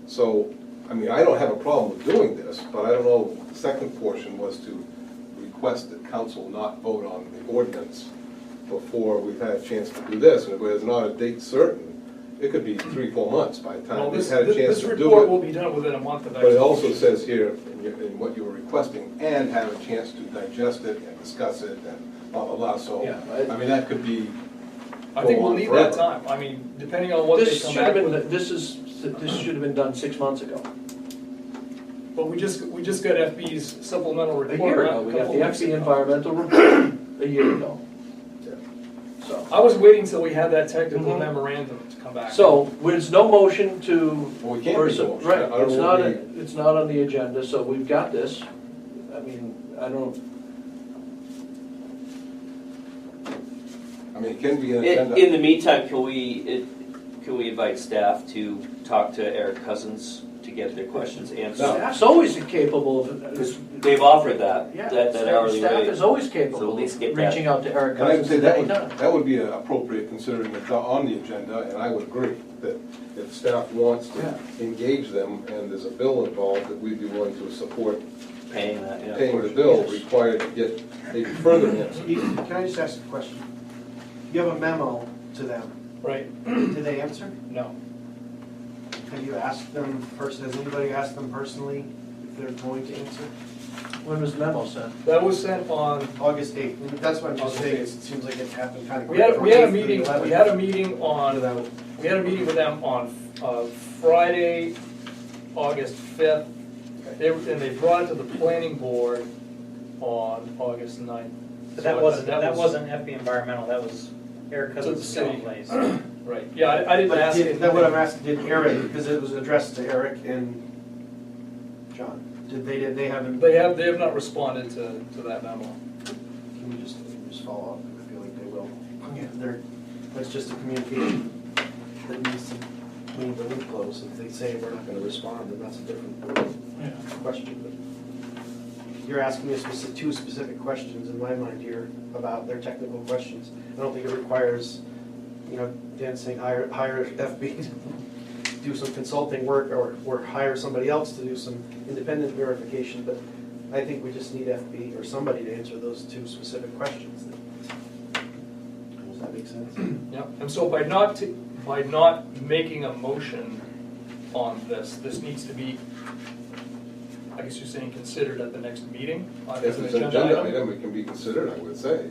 So, I mean, I don't have a problem with doing this, but I don't know, the second portion was to request that council not vote on the ordinance before we've had a chance to do this, and if there's not a date certain, it could be 3-4 months by the Well, time we've this, had a chance this to do report will it. be done within a month of But it also execution. says here, in what you were requesting, and have a chance to digest it and discuss it and blah, blah, blah, so, Yeah, I mean, that could be, I think go we'll on need that forever. time. I mean, depending on what they This come should have back been, with. this should have been done 6 months ago. But we just got FB's supplemental A report. year not ago, a we got couple the weeks FB ago. environmental report a year ago. So, I was waiting till we had that technical Mhm. memorandum to come back. so there's no motion to, well, we can't or make a so- motion. right, I don't it's know not, what it's not on the agenda, so we've got this. I mean, I don't, I mean, it can be an In agenda. the meantime, can we invite staff to talk to Eric Cousins to get their questions answered? No. staff's always capable Because of, they've offered that, yeah, that hourly staff rate. is always So capable at least of get that. reaching out to Eric And I would Cousins say at that any would, time. that would be appropriate considering it's on the agenda, and I would agree that if staff wants to Yeah. engage them and there's a bill involved, that we'd be willing to support Paying that, yeah. of paying the course. bill Yes. required to get maybe further answers. Can I just ask a question? You have a memo to them. Right, Did they answer? no. Have you asked them first, has anybody asked them personally if they're going to answer? When was the memo sent? That was sent on, August 8th. That's what I'm just August saying, 8th. it seems like it happened kind of we quick. had, from we had a 8th to the meeting, 11th. we had a meeting on, Without- we had a meeting with them on Friday, August 5th. And they brought it to the planning board on August 9th. But that So wasn't, that that was- wasn't FB Environmental, that was Eric To the Cousins' city. place. Right, yeah, I didn't But ask did, it. that what I'm asking, did Eric, because it was addressed to Eric and John, did they haven't, They have not responded to that memo. can we just follow up? I feel like they will. They're, that's just a communication that needs to clean the loop close. If they say we're not gonna respond, then that's a different question. But you're asking us two specific questions in my mind here about their technical questions. I don't think it requires, you know, Dan saying hire FB to do some consulting work or hire somebody else to do some independent verification, but I think we just need FB or somebody to answer those two specific questions. Does that make sense? Yeah, and so by not making a motion on this needs to be, I guess you're saying, considered at the next meeting? As If an it's an agenda item? item, it can be considered, I would say.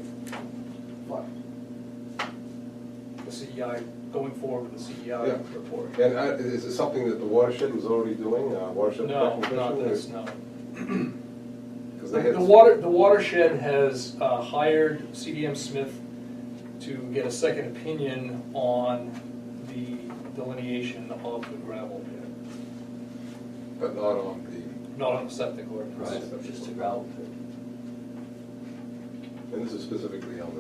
The CEI, going forward with the Yeah. CEI report. And is it something that the watershed was already doing, watershed No, protection not commission? this, no. Because they had. The watershed has hired CDM Smith to get a second opinion on the delineation of the gravel pit, But not on the, not on the septic ordinance. Right, just a gravel pit. and this is specifically on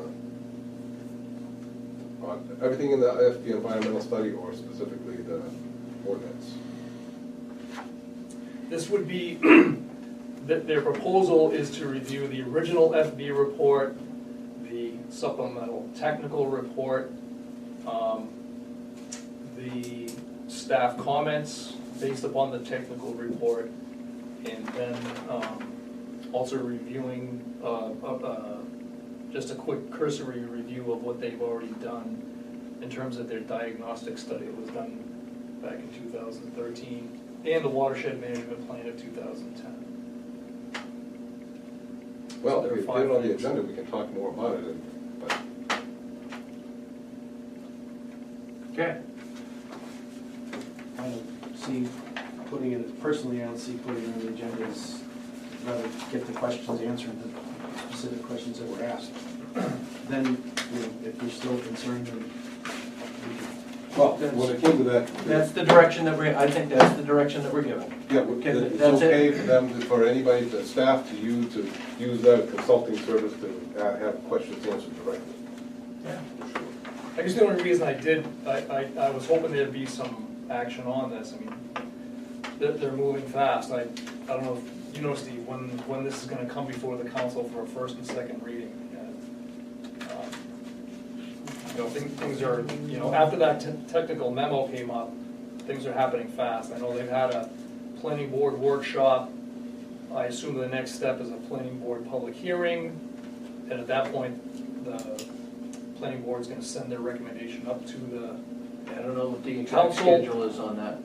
everything in the FB environmental study or specifically the ordinance? This would be, their proposal is to review the original FB report, the supplemental technical report, the staff comments based upon the technical report, and then also reviewing, just a quick cursory review of what they've already done in terms of their diagnostic study that was done back in 2013, and the watershed management plan of 2010. Well, there if are we put 5 it on the things. agenda, we can talk more about it, but Okay. I don't see putting it, personally, I don't see putting it on the agenda as, rather get the questions answered, the specific questions that were asked. then, you know, if you're still concerned, then Well, when it came to that. That's the direction that I think that's the direction that we're giving. Yeah, it's That's it. okay for them, for anybody, the staff to use that consulting service to have questions answered directly. I guess the only reason I was hoping there'd be some action on this. I mean, they're moving fast. I don't know if you know, Steve, when this is gonna come before the council for a first and second reading. You know, things are, you know, after that technical memo came up, things are happening fast. I know they've had a planning board workshop. I assume the next step is a planning board public hearing, and at that point, the planning board's gonna send their recommendation up to the I don't know what the exact Council- schedule is on that.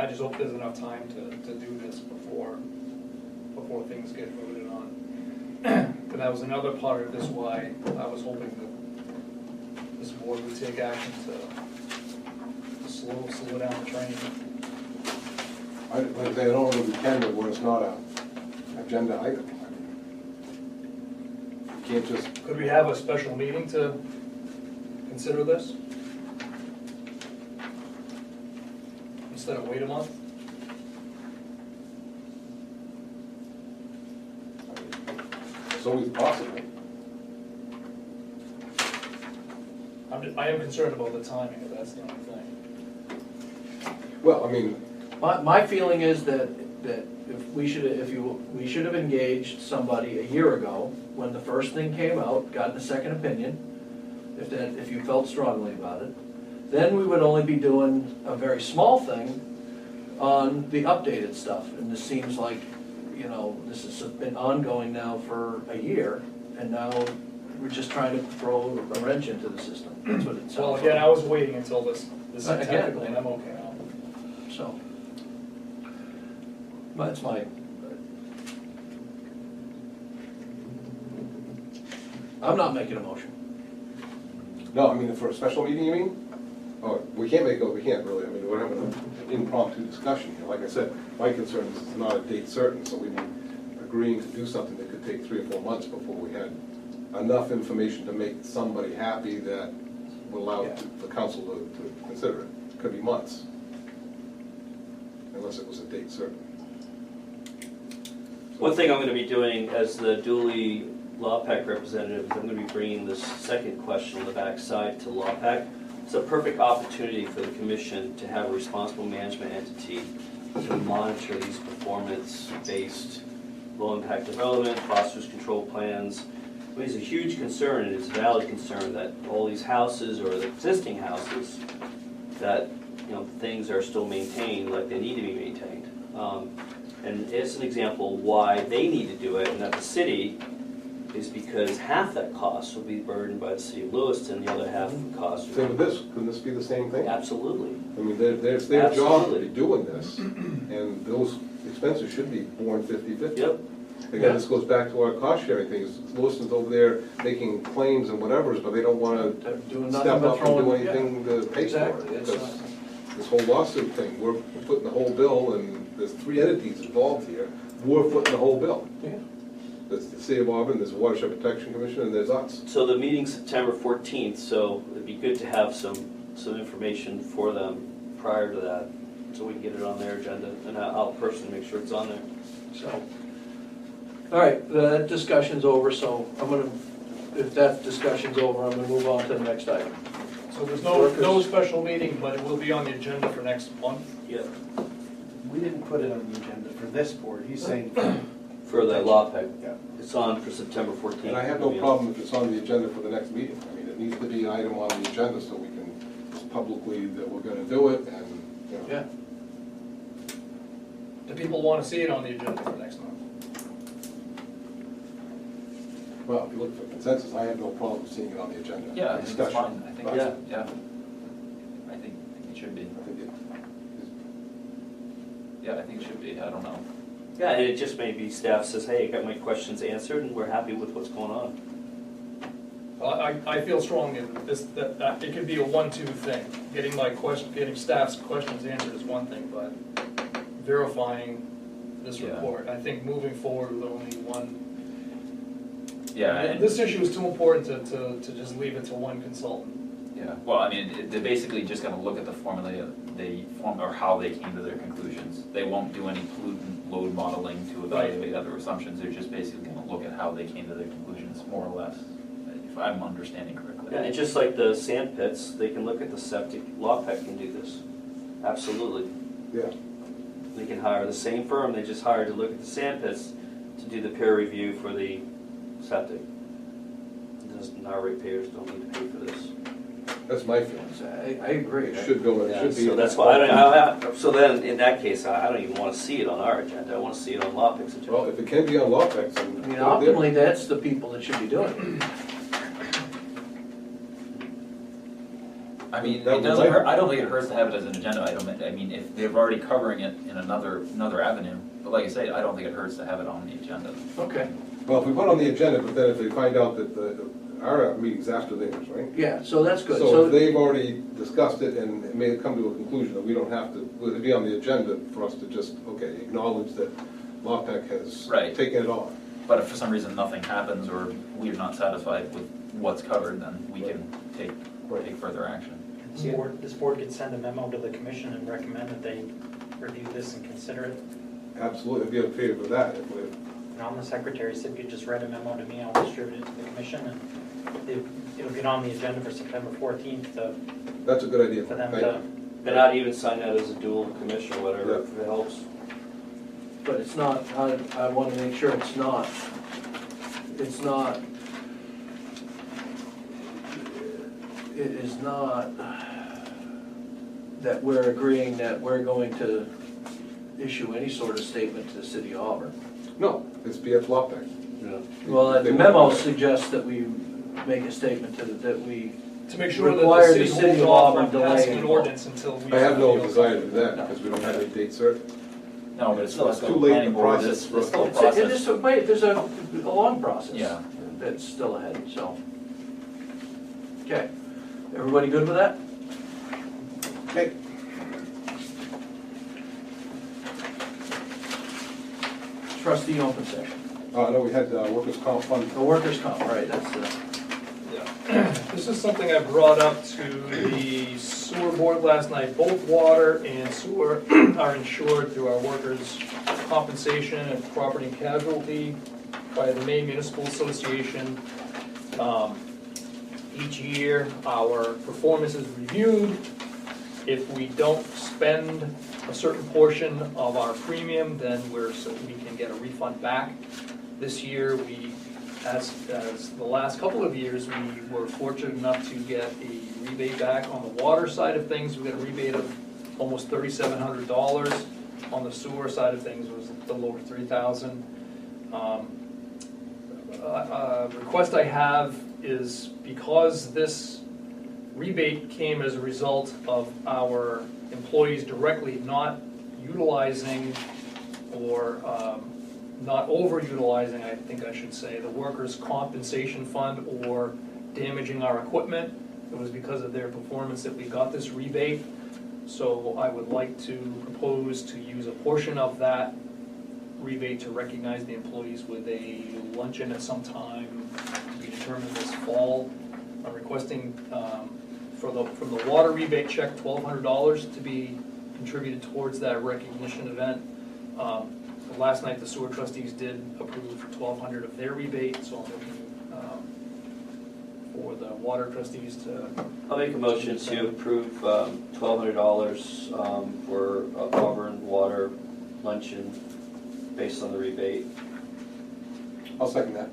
I just hope there's enough time to do this before things get voted on. And that was another part of this why I was hoping that this board would take action to slow down the train. Like I say, I don't know if we can, but where it's not a agenda item. You can't just, Could we have a special meeting to consider this? Instead of wait a month? it's always possible. I am concerned about the timing, if that's the only thing. Well, I mean, My feeling is that we should have engaged somebody a year ago when the first thing came out, gotten a second opinion, if you felt strongly about it. Then we would only be doing a very small thing on the updated stuff. And this seems like, you know, this has been ongoing now for a year, and now we're just trying to throw a wrench into the system. That's what it sounds Well, like. again, I was waiting until this Again, technical yeah. memo came out. So, that's my, I'm not making a motion. no, I mean, for a special meeting, you mean? Oh, we can't really, I mean, we're having an impromptu discussion here. Like I said, my concern is it's not a date certain, so we'd be agreeing to do something that could take 3 or 4 months before we had enough information to make somebody happy that would allow the council to consider it. Could be months, unless it was a date certain. One thing I'm going to be doing as the duly LawPAC representative is I'm going to be bringing this second question on the backside to LawPAC. It's a perfect opportunity for the commission to have a responsible management entity to monitor these performance-based low-impact development, phosphorus control plans. I mean, it's a huge concern, and it's a valid concern that all these houses or the existing houses, that, you know, things are still maintained like they need to be maintained. And it's an example why they need to do it and not the city, is because half that cost will be burdened by the city of Lewiston, the other half of the cost will Same with this, couldn't this be the same thing? Absolutely. I mean, it's their job to Absolutely. be doing this, and those expenses should be borne 50/50. Yep. Again, this goes back to our cost sharing things. Lewiston's over there making claims and whatever's, but they don't wanna They're doing step nothing but up and do throwing, yeah. anything to pay for Exactly, it. it's Because this whole lawsuit thing, we're footing the whole bill, and there's 3 entities involved here. We're footing the whole bill. Yeah. There's the City of Auburn, there's the Watershed Protection Commission, and there's us. So the meeting's September 14th, so it'd be good to have some information for them prior to that, so we can get it on their agenda, and I'll personally make sure it's on there. So, all right, that discussion's over, so if that discussion's over, I'm gonna move on to the next item. So there's no special meeting, but it will be on the agenda for next month. Yep. we didn't put it on the agenda for this board. He's saying, For the LawPAC. yeah. It's on for September 14th. And I have no problem if it's on the agenda for the next meeting. I mean, it needs to be an item on the agenda so we can publicly that we're gonna do it, and, you know. Yeah. Do people want to see it on the agenda for next month? Well, if you look for consensus, I have no problem seeing it on the agenda. Yeah, I think it's Discussion. fine, I think, But yeah. I think it should be, I think it- yeah, I think it should be, I don't know. Yeah, and it just may be staff says, hey, I got my questions answered, and we're happy with what's going on. I feel strongly that it could be a 1-2 thing. Getting staff's questions answered is one thing, but verifying this Yeah. report. I think moving forward with only one, Yeah, and, this issue is too important to just leave it to one consultant. yeah, well, I mean, they're basically just gonna look at the formula, or how they came to their conclusions. They won't do any pollutant load modeling to evaluate other assumptions, they're just basically gonna look at how they came to their conclusions, more or less, if I'm understanding correctly. And it's just like the sand pits, they can look at the septic, LawPec can do this, absolutely. Yeah. They can hire the same firm they just hired to look at the sand pits to do the peer review for the septic. Our ratepayers don't need to pay for this. That's my feelings. I agree. It should go, it Yeah, should be. so that's why, so then, in that case, I don't even wanna see it on our agenda, I wanna see it on LawPic's Well, agenda. if it can be on LawPex, then. I mean, optimally, that's the people that should be doing it. I mean, That it would doesn't like- hurt, I don't think it hurts to have it as an agenda item, I mean, if they're already covering it in another avenue, but like I say, I don't think it hurts to have it on the agenda. Okay, Well, if we put it on the agenda, but then if they find out that our meeting's after theirs, right? yeah, so that's good. So if they've already discussed it and it may come to a conclusion that we don't have to, would it be on the agenda for us to just, okay, acknowledge that LawPec has Right. taken it on? But if for some reason nothing happens, or we're not satisfied with what's covered, then we can take further action. This board could send a memo to the commission and recommend that they review this and consider it. Absolutely, I'd be in favor of that. If we- And I'm the secretary, so if you just write a memo to me, I'll distribute it to the commission, and it'll get on the agenda for September 14th That's a good idea. for them Thank to. you. And not even sign that as a dual commission or whatever, if it helps. But it's not, I wanna make sure it's not, it is not that we're agreeing that we're going to issue any sort of statement to the city of Auburn. No, it's BF LawPec. Well, the memo suggests that we make a statement that we, To make sure that Require the the city city holds of off Auburn on passing delaying. an ordinance until we. I have no feel- desire to do that because we don't have any date certain. No, but it's still, It's too late in the process for us. Still a it process. is, wait, there's a long process. Yeah. That's still ahead, so. Okay, everybody good with that? Okay. Trustee open session. No, we had workers' comp fund. The workers' comp, right, that's the. Yeah. This is something I brought up to the sewer board last night. Both water and sewer are insured through our workers' compensation and property and casualty by the Maine Municipal Association. Each year, our performance is reviewed. If we don't spend a certain portion of our premium, then we can get a refund back. This year, as the last couple of years, we were fortunate enough to get a rebate back on the water side of things. We got a rebate of almost $3,700. On the sewer side of things, it was a little over $3,000. Request I have is because this rebate came as a result of our employees directly not utilizing or not overutilizing, I think I should say, the workers' compensation fund or damaging our equipment. It was because of their performance that we got this rebate. So I would like to propose to use a portion of that rebate to recognize the employees with a luncheon at some time to be determined this fall. I'm requesting from the water rebate check, $1,200 to be contributed towards that recognition event. Last night, the sewer trustees did approve $1,200 of their rebate, so I'm looking for the water trustees to. I'll make a motion to approve $1,200 for Auburn water luncheon based on the rebate. I'll second that.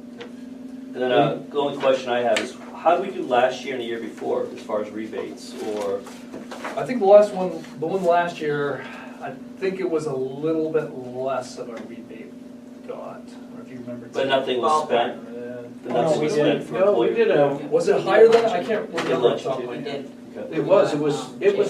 And then the only question I have is, how did we do last year and the year before as far as rebates? Or I think the one last year, I think it was a little bit less of a rebate got. I don't know if you remember. but nothing was spent. But nothing was spent for No, we employees. did a, Was it higher than, I can't remember off lunch the top of my We head. did. Okay. it was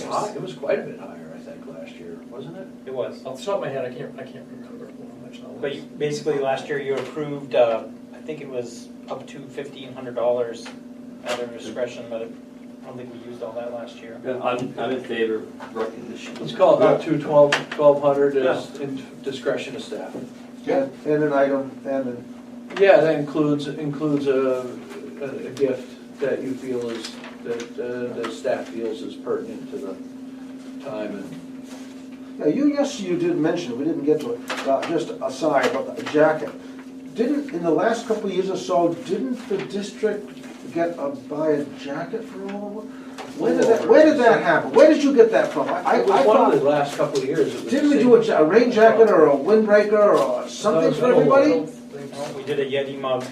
high, it was quite a bit higher, I think, last year, wasn't it? It was. Off the top of my head, I can't remember how much that was. But basically, last year you approved, I think it was up to $1,500 at their discretion, but I don't think we used all that last year. Yeah, I'm in favor of recognition. Let's call it up to 1,200 as in discretion of staff. And an item, and an, Yeah, that includes a gift that you feel is, that the staff feels is pertinent to the time and. yeah, you did mention, we didn't get to it, just aside, but the jacket. Didn't, in the last couple of years or so, didn't the district buy a jacket for all of them? Where did that happen? Where did you get that from? I It was one of the thought, last couple of years. It was didn't the we same- do a rain jacket or a windbreaker or something for everybody? Well, we did a Yeti mug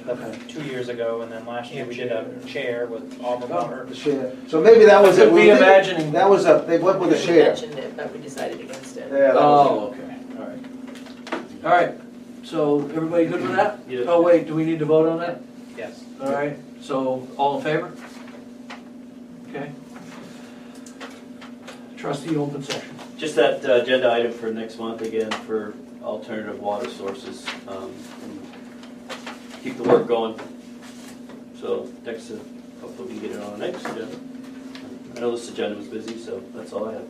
Okay. 2 years ago, and then last year we did a chair with Auburn water. The share. So maybe that was I it. could be imagining. That was they went with a We share. mentioned it, but we decided against it. Yeah, that was Oh, okay, all right. All right, so everybody good with that? Yeah. Oh, wait, do we need to vote on that? Yes. All right, so all in favor? Okay. Trustee open session. Just that agenda item for next month again for alternative water sources. And keep the work going. So next, hopefully we can get it on the next agenda. I know this agenda was busy, so that's all I have.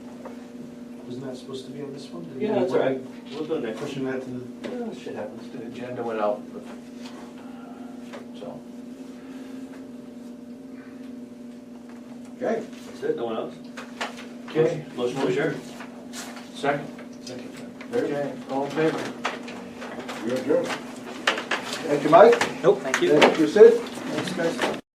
Wasn't that supposed to be on this one? Did Yeah, we- that's all right. We'll do it next. Pushing that to the, Yeah, shit happens. The agenda went out, so. Okay. That's it, no one else? Okay, Motion to adjourn. second. Okay, all in favor? You're adjourned. Thank you, Mike. Nope, thank you. Thank you, Sid. Thanks, guys.